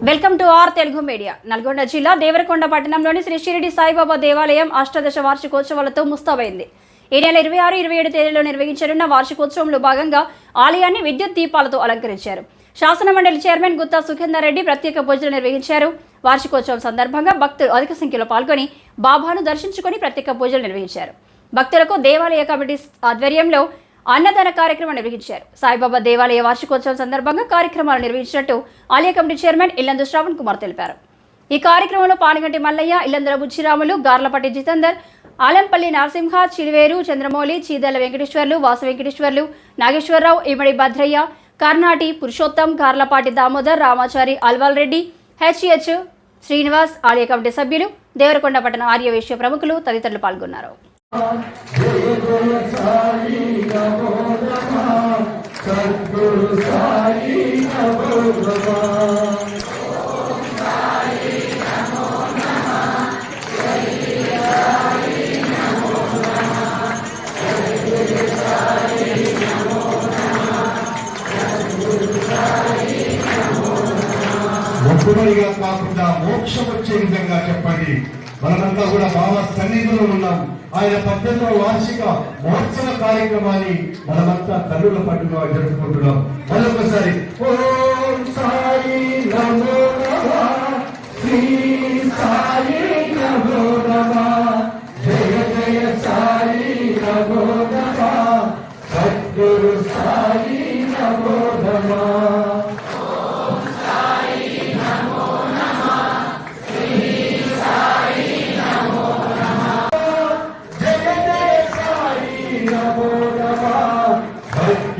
Welcome to our Telugu media. Nalgonda జిల్లా దేవరకొండ పట్టణంలోని శ్రీ షిరిడి సాయిబాబా దేవాలయం అష్టాదశ వార్షికోత్సవాలతో ముస్తాబైంది. ఈ నెల 26, 27 తేదీలో నిర్వహించనున్న వార్షికోత్సవంలో భాగంగా ఆలయాన్ని విద్యుత్ దీపాలతో అలంకరించారు. శాసన మండలి చైర్మన్ గుత్తా సుఖేందర్ రెడ్డి ప్రత్యేక పూజలు నిర్వహించారు. వార్షికోత్సవం సందర్భంగా భక్తులు అధిక సంఖ్యలో పాల్గొని బాబాను దర్శించుకొని ప్రత్యేక పూజలు నిర్వహించారు. భక్తులకు దేవాలయ కమిటీ ఆధ్వర్యంలో అన్నదాన కార్యక్రమం నిర్వహించారు. సాయిబాబా దేవాలయ వార్షికోత్సవం సందర్భంగా కార్యక్రమాలు నిర్వహించినట్టు ఆలయ కమిటీ చైర్మన్ ఇల్లందు శ్రావణ్ కుమార్ తెలిపారు. ఈ కార్యక్రమంలో పానిగంటి మల్లయ్య, ఇల్లందుల బుచ్చిరాములు, గార్లపట్టి జితేందర్, ఆలంపల్లి నరసింహ, చిలివేరు చంద్రమౌళి, చీదల వెంకటేశ్వర్లు, వాసు వెంకటేశ్వర్లు, నాగేశ్వరరావు, ఇమడి భద్రయ్య, కర్ణాటి పురుషోత్తం, గార్లపాటి దామోదర్, రామాచారి, అల్వాల్ రెడ్డి, హెచ్ఎచ్ శ్రీనివాస్, ఆలయ కమిటీ సభ్యులు, దేవరకొండ పట్టణ ఆర్యవేశ్య ప్రముఖులు తదితరులు పాల్గొన్నారు. మొక్కుబడిగా కాకుండా మోక్షం వచ్చే విధంగా చెప్పండి. మనమంతా కూడా బాబా సన్నిధిలో ఉన్నాం. ఆయన 18వ వార్షిక మహోత్సవ కార్యక్రమాన్ని మనమంతా కన్నుల పండుగ జరుపుకుంటున్నాం. మరొకసారి ఓం సాయి నమో నమః, శ్రీ సాయి నమో నమః, జయ జయ సాయి నమో నమః, సద్గురు సాయి నమో నమః.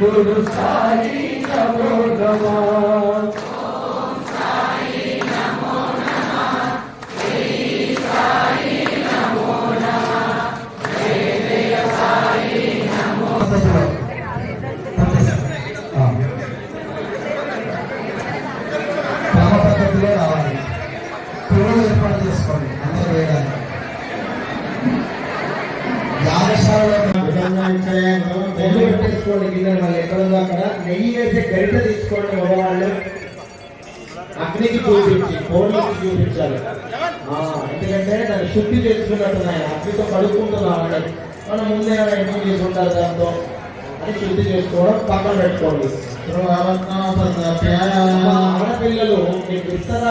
గురు సాయి నమో నమః, ఓం సాయి నమో నమః, శ్రీ సాయి నమో నమః, జయ జయ సాయి నమో నమః. క్రమ పద్ధతిలో రావాలి. పిల్లలు ఏర్పాటు చేసుకోండి. అందరూ వేయాలి. నెయ్యి పెట్టేసుకోండి. గిన్నెలు మళ్ళీ ఎక్కడ ఉందో అక్కడ నెయ్యి వేసే గరిట తీసుకోండి. మగవాళ్ళు అగ్నికి చూపించి కోడికి చూపించాలి. ఎందుకంటే దాన్ని శుద్ధి చేసుకున్నట్టున్నాయి. అగ్నితో కడుక్కుంటున్నాం. మనం ముందే ఎందుకు చేసుకుంటారు దాంతో అని శుద్ధి చేసుకోవడం పక్కన పెట్టుకోండి. ఆడపిల్లలు మీకు ఇస్తారా?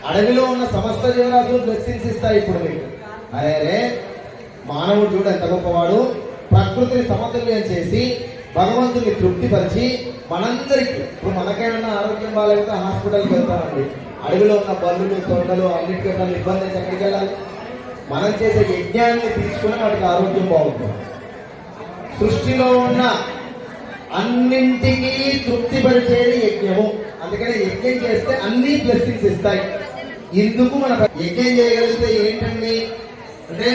అడవిలో ఉన్న సమస్త జీవరాశులు బ్లెస్సింగ్స్ ఇస్తాయి. ఇప్పుడు మీకు అరే మానవుడు చూడ ఎంత గొప్పవాడు. ప్రకృతిని సమతుల్యం చేసి భగవంతుని తృప్తిపరిచి మనందరికీ ఇప్పుడు మనకేమైనా ఆరోగ్యం బాగాలేకపోతే హాస్పిటల్కి వెళ్తామండి. అడవిలో ఉన్న బల్లులు, తొండలు అన్నిటికీ ఇబ్బంది అయితే ఎక్కడికి వెళ్ళాలి? మనం చేసే యజ్ఞాన్ని తీసుకుని వాటికి ఆరోగ్యం బాగుంటుంది. సృష్టిలో ఉన్న అన్నింటికీ తృప్తిపరిచేది యజ్ఞము. అందుకని యజ్ఞం చేస్తే అన్ని బ్లెస్సింగ్స్ ఇస్తాయి. ఇందుకు మన యజ్ఞం చేయగలిగితే ఏంటండి అంటే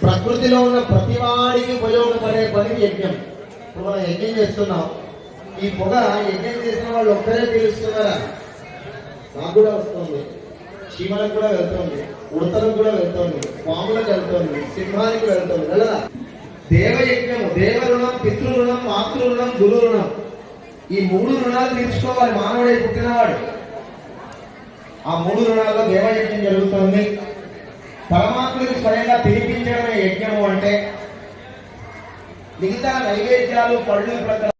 ప్రకృతిలో ఉన్న ప్రతి వాడికి ఉపయోగపడే పని యజ్ఞం. ఇప్పుడు మనం యజ్ఞం చేస్తున్నాం. ఈ పొగ యజ్ఞం చేసిన వాళ్ళు ఒక్కరే పీలుస్తున్నారా? నాకు కూడా వస్తుంది, చీమలకు కూడా వెళ్తుంది, ఉడతలకు కూడా వెళ్తుంది, పాములకు వెళ్తుంది, సింహానికి వెళ్తుంది కదా. దేవయజ్ఞము, దేవ రుణం, పితృ రుణం, మాతృ రుణం, గురు రుణం, ఈ 3 రుణాలు తీర్చుకోవాలి మానవుడై పుట్టినవాడు. ఆ 3 రుణాల్లో దేవయజ్ఞం జరుగుతుంది. పరమాత్మకి స్వయంగా తినిపించడమే యజ్ఞము అంటే. మిగతా నైవేద్యాలు, పళ్ళు, ప్రకారం